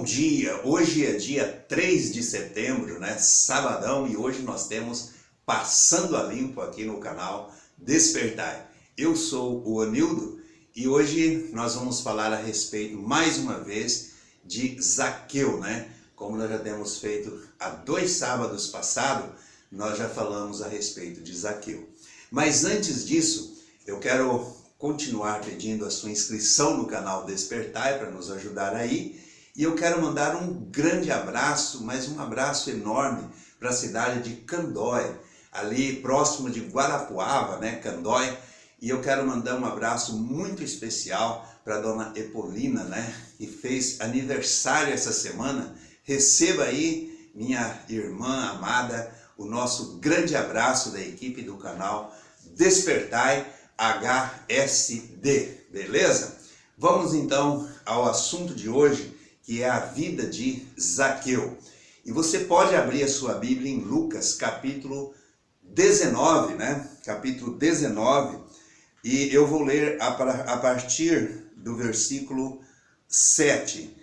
dia! Hoje é dia 3 de setembro, né? Sabadão, e hoje nós temos Passando a Limpo aqui no canal Despertai. Eu sou o Anildo e hoje nós vamos falar a respeito, mais uma vez, de Zaqueu, né? Como nós já temos feito há 2 sábados passados, nós já falamos a respeito de Zaqueu. Mas antes disso, eu quero continuar pedindo a sua inscrição no canal Despertai para nos ajudar aí. E eu quero mandar um grande abraço, mas um abraço enorme para a cidade de Candói, ali próximo de Guarapuava, né, Candói. E eu quero mandar um abraço muito especial para a dona Epolina, né, que fez aniversário essa semana. Receba aí, minha irmã amada, o nosso grande abraço da equipe do canal Despertai HSD, beleza? Vamos então ao assunto de hoje, que é a vida de Zaqueu. E você pode abrir a sua Bíblia em Lucas, capítulo 19, né? Capítulo 19, e eu vou ler a partir do versículo 7.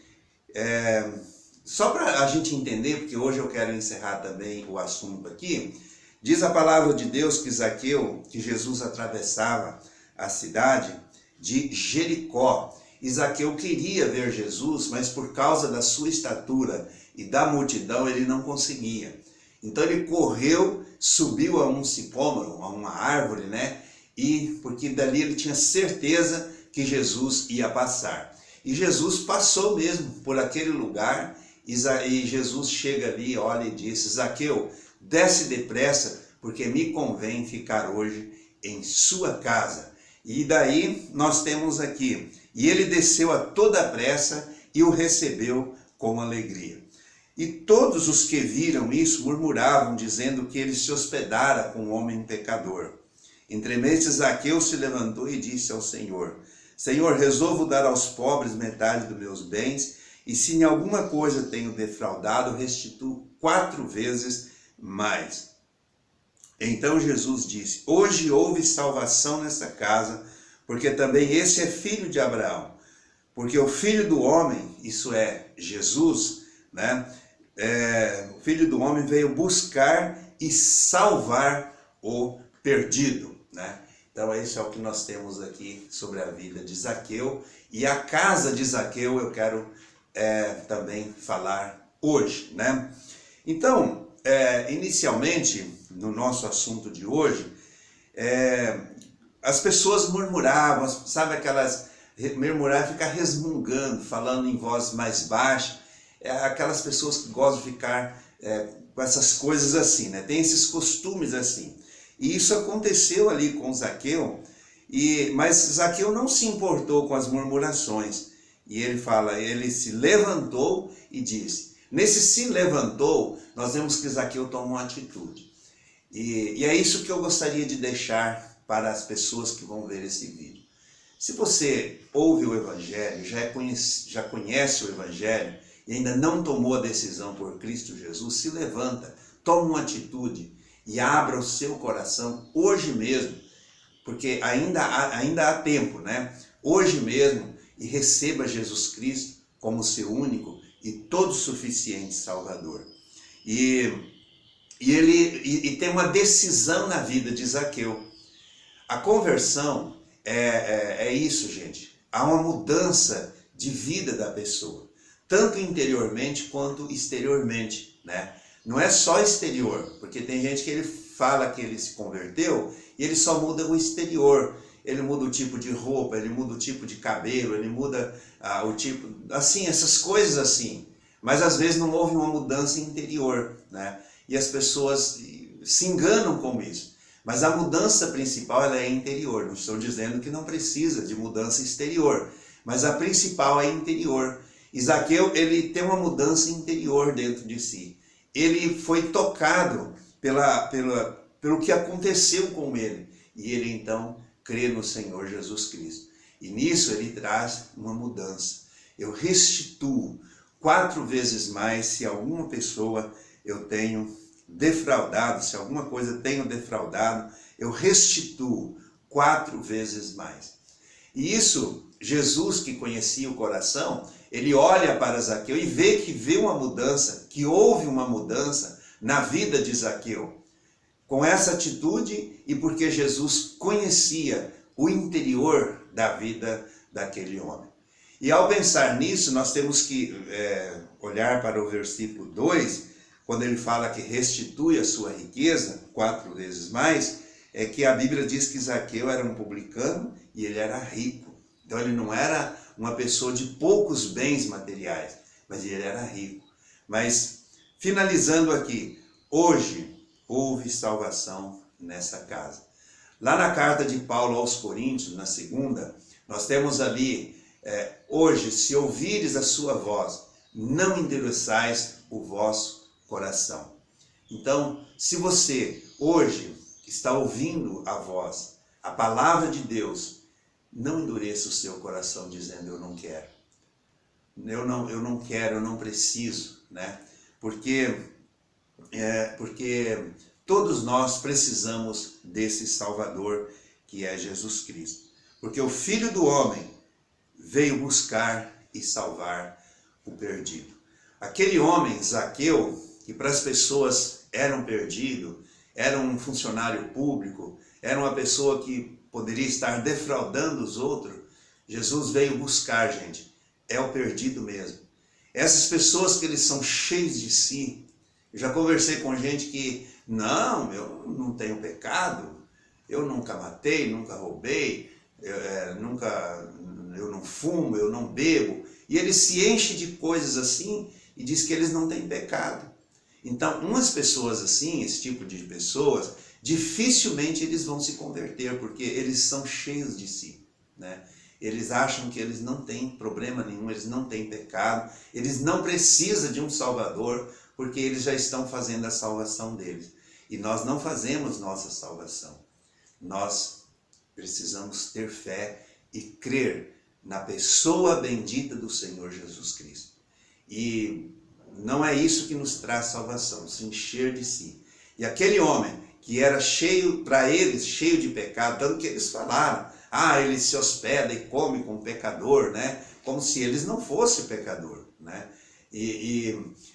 Só para a gente entender, porque hoje eu quero encerrar também o assunto aqui, diz a palavra de Deus que Zaqueu, que Jesus atravessava a cidade de Jericó. E Zaqueu queria ver Jesus, mas por causa da sua estatura e da multidão ele não conseguia. Então ele correu, subiu a um sicômoro, a uma árvore, né? E porque dali ele tinha certeza que Jesus ia passar. E Jesus passou mesmo por aquele lugar, e Jesus chega ali, olha e disse: Zaqueu, desce depressa, porque me convém ficar hoje em sua casa. E daí nós temos aqui: e ele desceu a toda pressa e o recebeu com alegria. E todos os que viram isso murmuravam, dizendo que ele se hospedara com um homem pecador. Entrementes Zaqueu se levantou e disse ao Senhor: Senhor, resolvo dar aos pobres metade dos meus bens, e se em alguma coisa tenho defraudado, restituo 4 vezes mais. Então Jesus disse: hoje houve salvação nesta casa, porque também esse é filho de Abraão. Porque o filho do homem, isso é Jesus, né? O filho do homem veio buscar e salvar o perdido, né? Então isso é o que nós temos aqui sobre a vida de Zaqueu. E a casa de Zaqueu eu quero também falar hoje, né? Então, inicialmente, no nosso assunto de hoje, as pessoas murmuravam, sabe aquelas, murmurar, ficar resmungando, falando em voz mais baixa, aquelas pessoas que gostam de ficar com essas coisas assim, né? Tem esses costumes assim. E isso aconteceu ali com Zaqueu, mas Zaqueu não se importou com as murmurações. E ele fala, ele se levantou e disse. Nesse se levantou, nós vemos que Zaqueu tomou uma atitude. E é isso que eu gostaria de deixar para as pessoas que vão ver esse vídeo. Se você ouve o Evangelho, já conhece o Evangelho e ainda não tomou a decisão por Cristo Jesus, se levanta, toma uma atitude e abra o seu coração hoje mesmo, porque ainda há tempo, né? Hoje mesmo, e receba Jesus Cristo como seu único e todo suficiente Salvador. E tem uma decisão na vida de Zaqueu. A conversão é isso, gente. Há uma mudança de vida da pessoa, tanto interiormente quanto exteriormente, né? Não é só exterior, porque tem gente que ele fala que ele se converteu e ele só muda o exterior. Ele muda o tipo de roupa, ele muda o tipo de cabelo, ele muda o tipo, assim, essas coisas assim. Mas às vezes não houve uma mudança interior, né? E as pessoas se enganam com isso. Mas a mudança principal ela é interior. Não estou dizendo que não precisa de mudança exterior, mas a principal é interior. E Zaqueu, ele tem uma mudança interior dentro de si. Ele foi tocado pelo que aconteceu com ele. E ele então crê no Senhor Jesus Cristo. E nisso ele traz uma mudança. Eu restituo 4 vezes mais se alguma pessoa eu tenho defraudado, se alguma coisa tenho defraudado, eu restituo 4 vezes mais. E isso, Jesus, que conhecia o coração, ele olha para Zaqueu e vê uma mudança, que houve uma mudança na vida de Zaqueu. Com essa atitude e porque Jesus conhecia o interior da vida daquele homem. E ao pensar nisso, nós temos que olhar para o versículo 2, quando ele fala que restitui a sua riqueza 4 vezes mais, é que a Bíblia diz que Zaqueu era um publicano e ele era rico. Então ele não era uma pessoa de poucos bens materiais, mas ele era rico. Mas finalizando aqui, hoje houve salvação nessa casa. Lá na carta de Paulo aos Coríntios, na segunda, nós temos ali, hoje, se ouvires a sua voz, não endureçais o vosso coração. Então, se você hoje está ouvindo a voz, a palavra de Deus, não endureça o seu coração dizendo eu não quero. Eu não quero, eu não preciso, né? Porque todos nós precisamos desse Salvador que é Jesus Cristo. Porque o Filho do Homem veio buscar e salvar o perdido. Aquele homem, Zaqueu, que para as pessoas era um perdido, era um funcionário público, era uma pessoa que poderia estar defraudando os outros, Jesus veio buscar, gente. É o perdido mesmo. Essas pessoas que eles são cheios de si. Eu já conversei com gente que, não, eu não tenho pecado, eu nunca matei, nunca roubei, eu não fumo, eu não bebo. E eles se enchem de coisas assim e diz que eles não têm pecado. Então, umas pessoas assim, esse tipo de pessoas, dificilmente eles vão se converter, porque eles são cheios de si, né? Eles acham que eles não têm problema nenhum, eles não têm pecado, eles não precisam de um Salvador, porque eles já estão fazendo a salvação deles. E nós não fazemos nossa salvação. Nós precisamos ter fé e crer na pessoa bendita do Senhor Jesus Cristo. E não é isso que nos traz salvação, se encher de si. E aquele homem que era cheio, para eles, cheio de pecado, tanto que eles falaram, ele se hospeda e come com pecador, né? Como se eles não fossem pecador, né?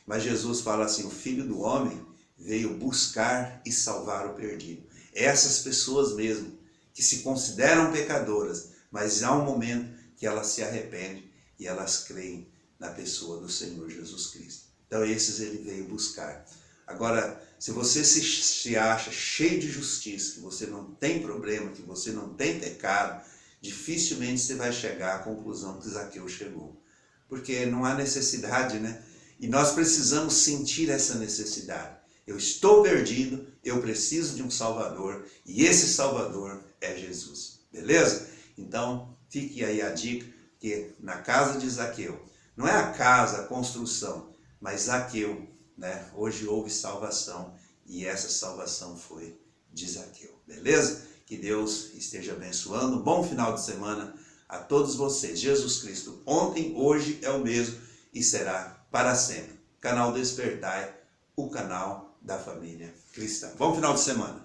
Mas Jesus fala assim, o Filho do Homem veio buscar e salvar o perdido. Essas pessoas mesmo, que se consideram pecadoras, mas há um momento que elas se arrependem e elas creem na pessoa do Senhor Jesus Cristo. Então esses ele veio buscar. Agora, se você se acha cheio de justiça, que você não tem problema, que você não tem pecado, dificilmente você vai chegar à conclusão que Zaqueu chegou. Porque não há necessidade, né? E nós precisamos sentir essa necessidade. Eu estou perdido, eu preciso de um Salvador, e esse Salvador é Jesus. Beleza? Então, fique aí a dica, que na casa de Zaqueu, não é a casa, a construção, mas Zaqueu, né? Hoje houve salvação, e essa salvação foi de Zaqueu. Beleza? Que Deus esteja abençoando. Bom final de semana a todos vocês. Jesus Cristo ontem, hoje é o mesmo e será para sempre. Canal Despertai, o canal da família cristã. Bom final de semana.